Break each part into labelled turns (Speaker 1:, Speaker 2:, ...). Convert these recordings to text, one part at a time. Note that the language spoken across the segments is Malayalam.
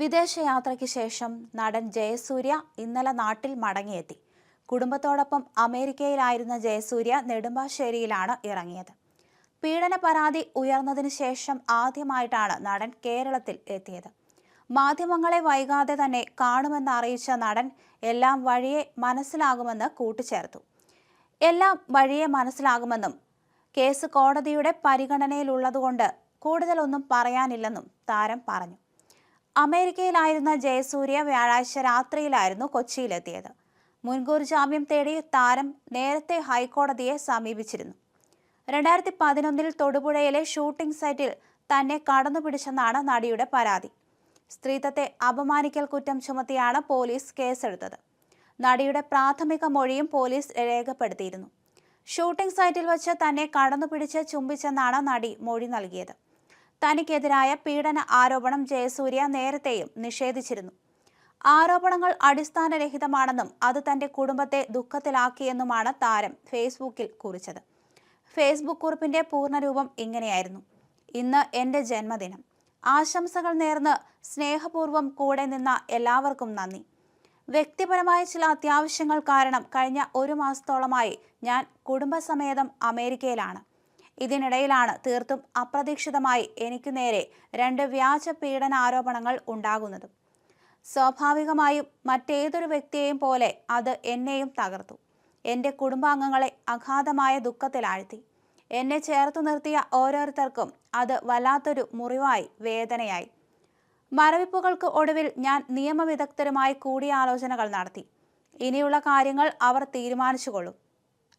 Speaker 1: വിദേശയാത്രയ്ക്ക് ശേഷം നടൻ ജയസൂര്യ ഇന്നലെ നാട്ടിൽ മടങ്ങിയെത്തി. കുടുംബത്തോടൊപ്പം അമേരിക്കയിലായിരുന്ന ജയസൂര്യ നെടുമ്പാശ്ശേരിയിലാണ് ഇറങ്ങിയത്. പീഡന പരാതി ഉയർന്നതിന് ശേഷം ആദ്യമായിട്ടാണ് നടൻ കേരളത്തിൽ എത്തിയത്. മാധ്യമങ്ങളെ വൈകാതെ തന്നെ കാണുമെന്ന് അറിയിച്ച നടൻ എല്ലാം വഴിയെ മനസ്സിലാകുമെന്ന് കൂട്ടിച്ചേർത്തു. എല്ലാം വഴിയെ മനസ്സിലാകുമെന്നും കേസ് കോടതിയുടെ പരിഗണനയിലുള്ളതുകൊണ്ട് കൂടുതലൊന്നും പറയാനില്ലെന്നും താരം പറഞ്ഞു. അമേരിക്കയിലായിരുന്ന ജയസൂര്യ വ്യാഴാഴ്ച രാത്രിയിലായിരുന്നു കൊച്ചിയിലെത്തിയത്. മുൻകൂർ ജാമ്യം തേടി താരം നേരത്തെ ഹൈക്കോടതിയെ സമീപിച്ചിരുന്നു. 2011 തൊടുപുഴയിലെ ഷൂട്ടിംഗ് സൈറ്റിൽ തന്നെ കടന്നുപിടിച്ചെന്നാണ് നടിയുടെ പരാതി. സ്ത്രീത്വത്തെ അപമാനിക്കൽ കുറ്റം ചുമത്തിയാണ് പോലീസ് കേസെടുത്തത്. നടിയുടെ പ്രാഥമിക മൊഴിയും പോലീസ് രേഖപ്പെടുത്തിയിരുന്നു. ഷൂട്ടിംഗ് സൈറ്റിൽ വച്ച് തന്നെ കടന്നുപിടിച്ച് ചുംബിച്ചെന്നാണ് നടി മൊഴി നൽകിയത്. തനിക്കെതിരായ പീഡന ആരോപണം ജയസൂര്യ നേരത്തെയും നിഷേധിച്ചിരുന്നു. ആരോപണങ്ങൾ അടിസ്ഥാനരഹിതമാണെന്നും അത് തന്റെ കുടുംബത്തെ ദുഃഖത്തിലാക്കിയെന്നുമാണ് താരം ഫേസ്ബുക്കിൽ കുറിച്ചത്. ഫേസ്ബുക്ക് കുറിപ്പിന്റെ പൂർണ്ണരൂപം ഇങ്ങനെയായിരുന്നു: ഇന്ന് എൻ്റെ ജന്മദിനം. ആശംസകൾ നേർന്ന് സ്നേഹപൂർവ്വം കൂടെ നിന്ന എല്ലാവർക്കും നന്ദി. വ്യക്തിപരമായ ചില അത്യാവശ്യങ്ങൾ കാരണം കഴിഞ്ഞ 1 മാസത്തോളമായി ഞാൻ കുടുംബസമേതം അമേരിക്കയിലാണ്. ഇതിനിടയിലാണ് തീർത്തും അപ്രതീക്ഷിതമായി എനിക്ക് നേരെ 2 വ്യാജ പീഡന ആരോപണങ്ങൾ ഉണ്ടാകുന്നതും. സ്വാഭാവികമായും മറ്റേതൊരു വ്യക്തിയെയും പോലെ അത് എന്നെയും തകർത്തു. എൻ്റെ കുടുംബാംഗങ്ങളെ അഗാധമായ ദുഃഖത്തിലാഴ്ത്തി. എന്നെ ചേർത്തു നിർത്തിയ ഓരോരുത്തർക്കും അത് വല്ലാത്തൊരു മുറിവായി, വേദനയായി. മരവിപ്പുകൾക്ക് ഒടുവിൽ ഞാൻ നിയമവിദഗ്ധരുമായി കൂടിയാലോചനകൾ നടത്തി. ഇനിയുള്ള കാര്യങ്ങൾ അവർ തീരുമാനിച്ചുകൊള്ളും.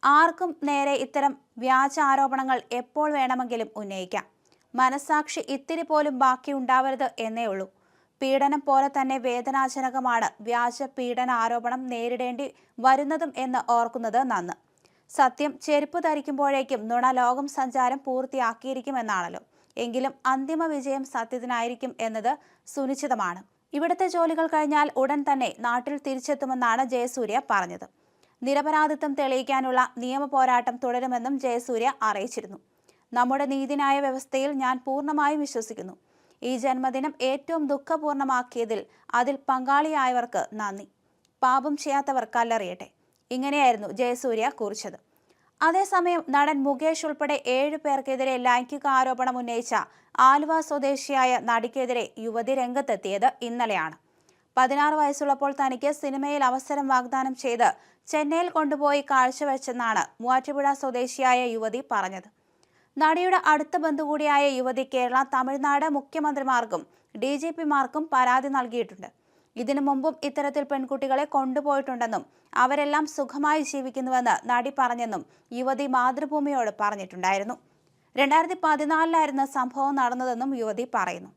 Speaker 1: ആർക്കും നേരെ ഇത്തരം വ്യാജ ആരോപണങ്ങൾ എപ്പോൾ വേണമെങ്കിലും ഉന്നയിക്കാം. മനസാക്ഷി ഇത്തിരി പോലും ബാക്കിയുണ്ടാവരുത് എന്നേ ഉള്ളൂ. പീഡനം പോലെ തന്നെ വേദനാജനകമാണ് വ്യാജ പീഡന ആരോപണം നേരിടേണ്ടി വരുന്നതും എന്ന് ഓർക്കുന്നത് നന്ന്. സത്യം ചെരുപ്പ് ധരിക്കുമ്പോഴേക്കും നുണ ലോകം സഞ്ചാരം പൂർത്തിയാക്കിയിരിക്കുമെന്നാണല്ലോ. എങ്കിലും അന്തിമ വിജയം സത്യത്തിനായിരിക്കും എന്നത് സുനിശ്ചിതമാണ്. ഇവിടുത്തെ ജോലികൾ കഴിഞ്ഞാൽ ഉടൻ തന്നെ നാട്ടിൽ തിരിച്ചെത്തുമെന്നാണ് ജയസൂര്യ പറഞ്ഞത്. നിരപരാധിത്വം തെളിയിക്കാനുള്ള നിയമ പോരാട്ടം തുടരുമെന്നും ജയസൂര്യ അറിയിച്ചിരുന്നു. നമ്മുടെ നീതിന്യായ വ്യവസ്ഥയിൽ ഞാൻ പൂർണ്ണമായും വിശ്വസിക്കുന്നു. ഈ ജന്മദിനം ഏറ്റവും ദുഃഖപൂർണ്ണമാക്കിയതിൽ അതിൽ പങ്കാളിയായവർക്ക് നന്ദി. പാപം ചെയ്യാത്തവർ കല്ലെറിയട്ടെ. ഇങ്ങനെയായിരുന്നു ജയസൂര്യ കുറിച്ചത്. അതേസമയം നടൻ മുകേഷ് ഉൾപ്പെടെ 7 പേർക്കെതിരെ ലൈംഗിക ആരോപണം ഉന്നയിച്ച ആലുവ സ്വദേശിയായ നടിക്കെതിരെ യുവതി രംഗത്തെത്തിയത് ഇന്നലെയാണ്. 16 വയസ്സുള്ളപ്പോൾ തനിക്ക് സിനിമയിൽ അവസരം വാഗ്ദാനം ചെയ്ത് ചെന്നൈയിൽ കൊണ്ടുപോയി കാഴ്ചവെച്ചെന്നാണ് മൂവാറ്റുപുഴ സ്വദേശിയായ യുവതി പറഞ്ഞത്. നടിയുടെ അടുത്ത ബന്ധു കൂടിയായ യുവതി കേരള, തമിഴ്നാട് മുഖ്യമന്ത്രിമാർക്കും DGPമാർക്കും പരാതി നൽകിയിട്ടുണ്ട്. ഇതിനു മുമ്പും ഇത്തരത്തിൽ പെൺകുട്ടികളെ കൊണ്ടുപോയിട്ടുണ്ടെന്നും അവരെല്ലാം സുഖമായി ജീവിക്കുന്നുവെന്ന് നടി പറഞ്ഞെന്നും യുവതി മാതൃഭൂമിയോട് പറഞ്ഞിട്ടുണ്ടായിരുന്നു. 2014 സംഭവം നടന്നതെന്നും യുവതി പറയുന്നു.